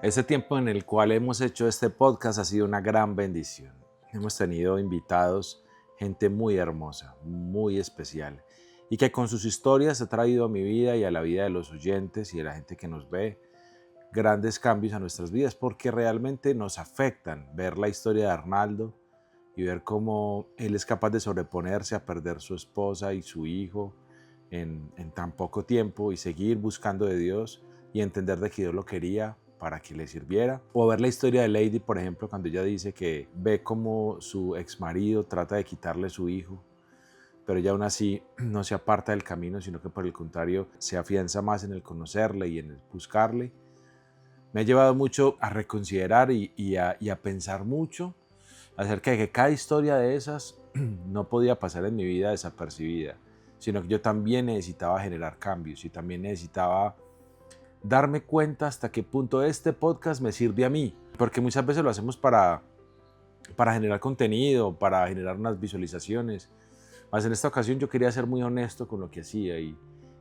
Este tiempo en el cual hemos hecho este podcast ha sido una gran bendición. Hemos tenido invitados, gente muy hermosa, muy especial, y que con sus historias ha traído a mi vida y a la vida de los oyentes y de la gente que nos ve grandes cambios a nuestras vidas, porque realmente nos afectan ver la historia de Arnaldo y ver cómo él es capaz de sobreponerse a perder su esposa y su hijo en tan poco tiempo y seguir buscando de Dios y entender de que Dios lo quería para que le sirviera. O ver la historia de Lady, por ejemplo, cuando ella dice que ve cómo su ex marido trata de quitarle su hijo, pero ella aún así no se aparta del camino, sino que por el contrario se afianza más en el conocerle y en el buscarle. Me ha llevado mucho a reconsiderar y a pensar mucho acerca de que cada historia de esas no podía pasar en mi vida desapercibida, sino que yo también necesitaba generar cambios y también necesitaba darme cuenta hasta qué punto este podcast me sirve a mí, porque muchas veces lo hacemos para generar contenido, para generar unas visualizaciones. Mas en esta ocasión yo quería ser muy honesto con lo que hacía y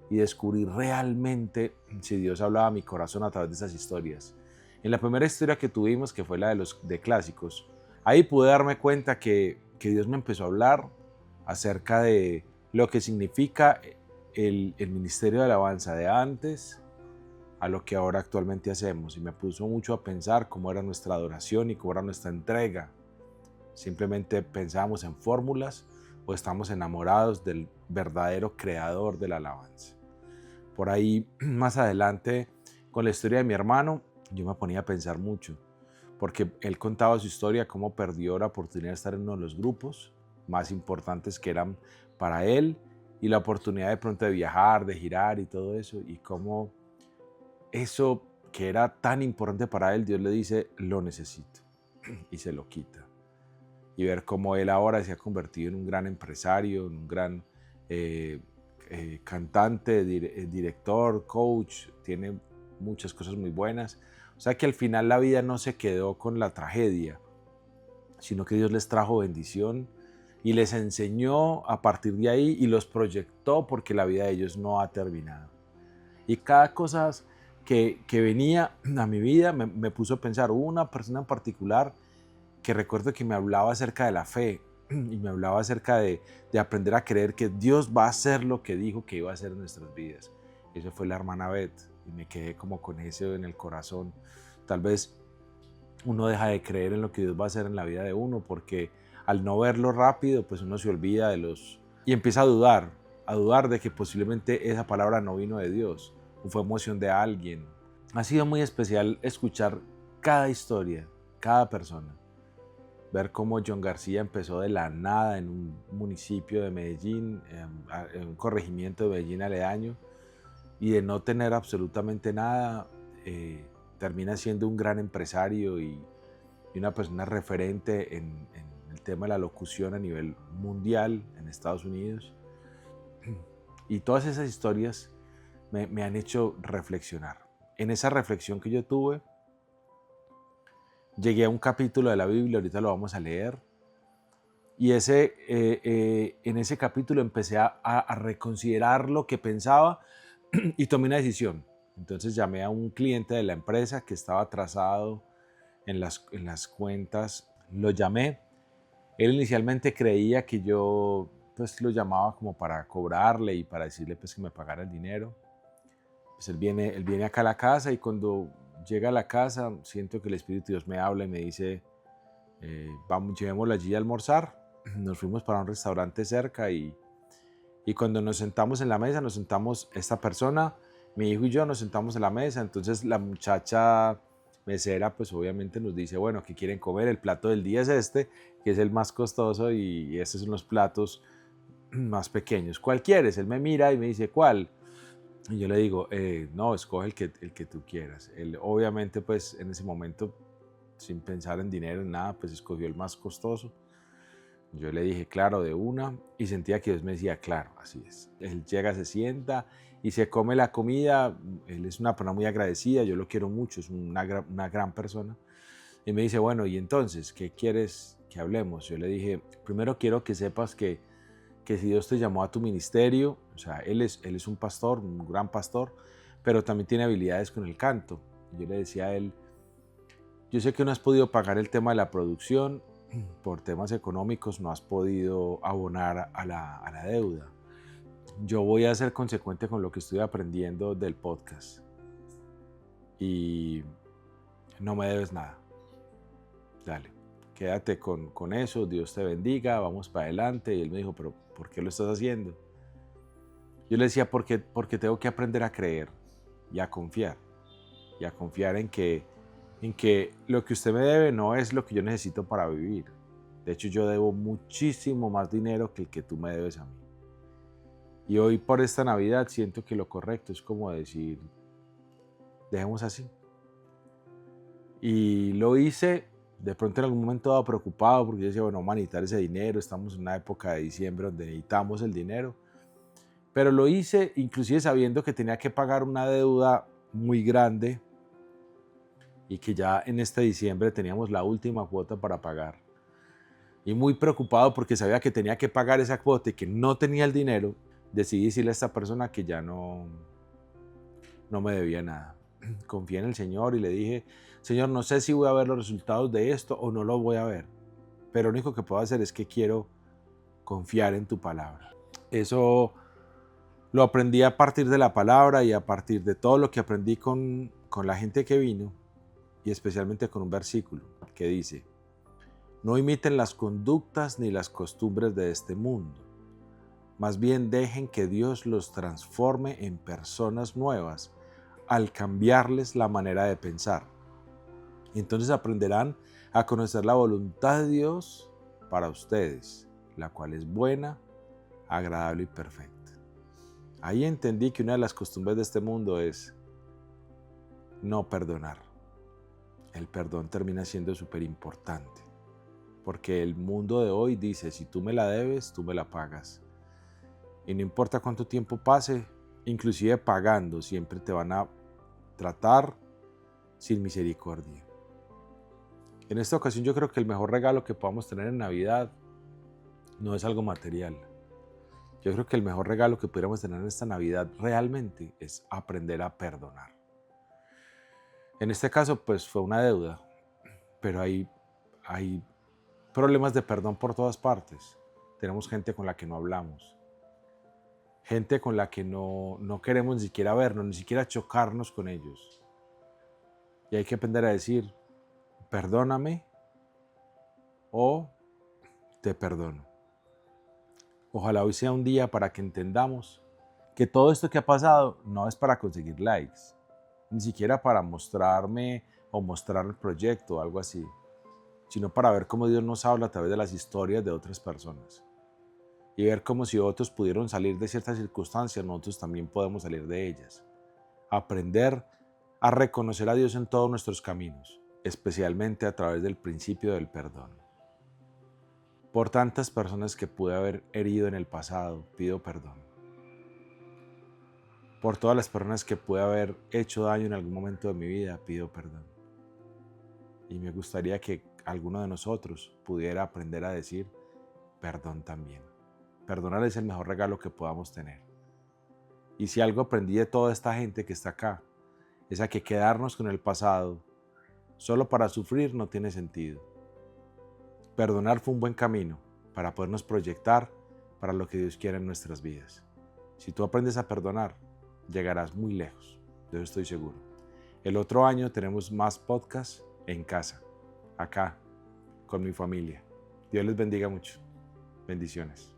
descubrir realmente si Dios hablaba a mi corazón a través de esas historias. En la primera historia que tuvimos, que fue la de los de clásicos, ahí pude darme cuenta que Dios me empezó a hablar acerca de lo que significa el ministerio de alabanza de antes a lo que ahora actualmente hacemos, y me puso mucho a pensar cómo era nuestra adoración y cómo era nuestra entrega. Simplemente pensábamos en fórmulas o estamos enamorados del verdadero creador de la alabanza. Por ahí más adelante, con la historia de mi hermano, yo me ponía a pensar mucho, porque él contaba su historia, cómo perdió la oportunidad de estar en uno de los grupos más importantes que eran para él, y la oportunidad de pronto de viajar, de girar y todo eso, y cómo eso que era tan importante para él, Dios le dice, lo necesito, y se lo quita. Y ver cómo él ahora se ha convertido en un gran empresario, en un gran cantante, director, coach, tiene muchas cosas muy buenas. O sea que al final la vida no se quedó con la tragedia, sino que Dios les trajo bendición y les enseñó a partir de ahí y los proyectó, porque la vida de ellos no ha terminado. Y cada cosa que venía a mi vida me puso a pensar. Hubo una persona en particular que recuerdo que me hablaba acerca de la fe y me hablaba acerca de aprender a creer que Dios va a hacer lo que dijo que iba a hacer en nuestras vidas. Eso fue la hermana Beth, y me quedé como con eso en el corazón. Tal vez uno deja de creer en lo que Dios va a hacer en la vida de uno, porque al no verlo rápido, pues uno se olvida de los... y empieza a dudar de que posiblemente esa palabra no vino de Dios, o fue emoción de alguien. Ha sido muy especial escuchar cada historia, cada persona. Ver cómo John García empezó de la nada en un municipio de Medellín, en un corregimiento de Medellín aledaño, y de no tener absolutamente nada, termina siendo un gran empresario y una persona referente en el tema de la locución a nivel mundial en Estados Unidos. Y todas esas historias me han hecho reflexionar. En esa reflexión que yo tuve, llegué a un capítulo de la Biblia, ahorita lo vamos a leer, y en ese capítulo empecé a reconsiderar lo que pensaba y tomé una decisión. Entonces llamé a un cliente de la empresa que estaba atrasado en las cuentas, lo llamé. Él inicialmente creía que yo pues lo llamaba como para cobrarle y para decirle pues que me pagara el dinero. Pues él viene acá a la casa, y cuando llega a la casa siento que el Espíritu de Dios me habla y me dice, vamos, llevémoslo allí a almorzar. Nos fuimos para un restaurante cerca, y cuando nos sentamos en la mesa, nos sentamos esta persona, mi hijo y yo nos sentamos en la mesa. Entonces la muchacha mesera pues obviamente nos dice, bueno, ¿qué quieren comer? El plato del día es este, que es el más costoso, y estos son los platos más pequeños. ¿Cuál quieres? Él me mira y me dice, ¿cuál? Y yo le digo, no, escoge el que tú quieras. Él obviamente pues en ese momento, sin pensar en dinero, en nada, pues escogió el más costoso. Yo le dije, claro, de una, y sentía que Dios me decía, claro, así es. Él llega, se sienta y se come la comida. Él es una persona muy agradecida, yo lo quiero mucho, es una gran persona. Y me dice, bueno, ¿y entonces qué quieres que hablemos? Yo le dije, primero quiero que sepas que si Dios te llamó a tu ministerio, o sea, él es un pastor, un gran pastor, pero también tiene habilidades con el canto. Y yo le decía a él, Yo sé que no has podido pagar el tema de la producción, por temas económicos no has podido abonar a la deuda. Yo voy a ser consecuente con lo que estoy aprendiendo del podcast y no me debes nada. Dale, quédate con eso, Dios te bendiga, vamos para adelante. Y él me dijo, pero ¿por qué lo estás haciendo? Yo le decía, porque tengo que aprender a creer y a confiar en que lo que usted me debe no es lo que yo necesito para vivir. De hecho, yo debo muchísimo más dinero que el que tú me debes a mí. Y hoy por esta Navidad siento que lo correcto es como decir, dejemos así. Y lo hice de pronto en algún momento dado preocupado porque yo decía, bueno, vamos a necesitar ese dinero, estamos en una época de diciembre donde necesitamos el dinero. Pero lo hice inclusive sabiendo que tenía que pagar una deuda muy grande y que ya en este diciembre teníamos la última cuota para pagar. Y muy preocupado porque sabía que tenía que pagar esa cuota y que no tenía el dinero, decidí decirle a esta persona que ya no me debía nada. Confié en el Señor y le dije, Señor, no sé si voy a ver los resultados de esto o no los voy a ver, pero lo único que puedo hacer es que quiero confiar en tu palabra. Eso lo aprendí a partir de la palabra y a partir de todo lo que aprendí con la gente que vino, y especialmente con un versículo que dice, no imiten las conductas ni las costumbres de este mundo, más bien dejen que Dios los transforme en personas nuevas al cambiarles la manera de pensar. Y entonces aprenderán a conocer la voluntad de Dios para ustedes, la cual es buena, agradable y perfecta. Ahí entendí que una de las costumbres de este mundo es no perdonar. El perdón termina siendo súper importante, porque el mundo de hoy dice, si tú me la debes, tú me la pagas. Y no importa cuánto tiempo pase, inclusive pagando, siempre te van a tratar sin misericordia. En esta ocasión yo creo que el mejor regalo que podamos tener en Navidad no es algo material. Yo creo que el mejor regalo que pudiéramos tener en esta Navidad realmente es aprender a perdonar. En este caso, pues fue una deuda, pero hay problemas de perdón por todas partes. Tenemos gente con la que no hablamos, gente con la que no queremos ni siquiera vernos, ni siquiera chocarnos con ellos. Y hay que aprender a decir, perdóname o te perdono. Ojalá hoy sea un día para que entendamos que todo esto que ha pasado no es para conseguir likes, ni siquiera para mostrarme o mostrar el proyecto o algo así, sino para ver cómo Dios nos habla a través de las historias de otras personas. Y ver cómo si otros pudieron salir de ciertas circunstancias, nosotros también podemos salir de ellas. Aprender a reconocer a Dios en todos nuestros caminos, especialmente a través del principio del perdón. Por tantas personas que pude haber herido en el pasado, pido perdón. Por todas las personas que pude haber hecho daño en algún momento de mi vida, pido perdón. Y me gustaría que alguno de nosotros pudiera aprender a decir perdón también. Perdonar es el mejor regalo que podamos tener. Y si algo aprendí de toda esta gente que está acá, es a que quedarnos con el pasado solo para sufrir no tiene sentido. Perdonar fue un buen camino para podernos proyectar para lo que Dios quiere en nuestras vidas. Si tú aprendes a perdonar, llegarás muy lejos, de eso estoy seguro. El otro año tenemos más podcasts en casa, acá, con mi familia. Dios les bendiga mucho. Bendiciones.